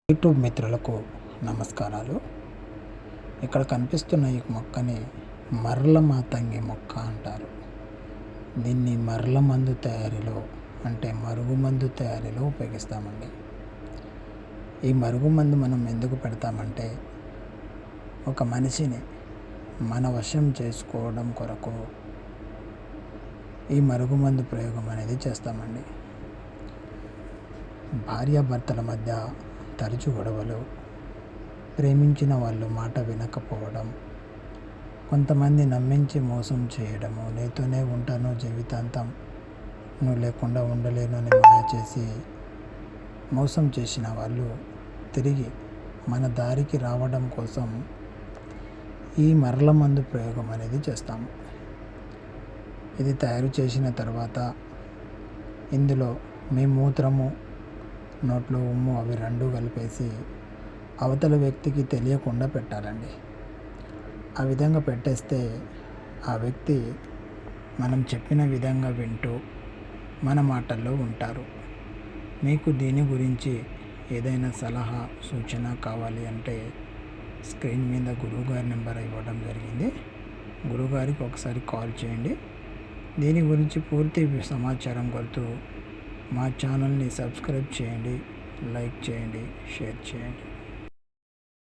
YouTube మిత్రులకు నమస్కారాలు. ఇక్కడ కనిపిస్తున్న ఈ మొక్కని మర్ల మాతంగి మొక్క అంటారు. దీన్ని మర్ల మందు తయారీలో అంటే మరుగుమందు తయారీలో ఉపయోగిస్తామండి. ఈ మరుగుమందు మనం ఎందుకు పెడతామంటే ఒక మనిషిని మన వశం చేసుకోవడం కొరకు ఈ మరుగుమందు ప్రయోగం అనేది చేస్తామండి. భార్యాభర్తల మధ్య తరచు గొడవలు, ప్రేమించిన వాళ్ళు మాట వినకపోవడం, కొంతమంది నమ్మించి మోసం చేయడము, నీతోనే ఉంటాను జీవితాంతం, నువ్వు లేకుండా ఉండలేను అని మాయ చేసి మోసం చేసిన వాళ్ళు తిరిగి మన దారికి రావడం కోసం ఈ మరల మందు ప్రయోగం అనేది చేస్తాము. ఇది తయారు చేసిన తర్వాత ఇందులో మీ మూత్రము, నోట్లో ఉమ్ము అవి రెండు కలిపేసి అవతల వ్యక్తికి తెలియకుండా పెట్టాలండి. ఆ విధంగా పెట్టేస్తే ఆ వ్యక్తి మనం చెప్పిన విధంగా వింటూ మన మాటల్లో ఉంటారు. మీకు దీని గురించి ఏదైనా సలహా సూచన కావాలి అంటే స్క్రీన్ మీద గురువుగారి నెంబర్ ఇవ్వడం జరిగింది. గురువుగారికి ఒకసారి కాల్ చేయండి. దీని గురించి పూర్తి సమాచారం కొరకు మా ఛానల్ని సబ్స్క్రైబ్ చేయండి, లైక్ చేయండి, షేర్ చేయండి.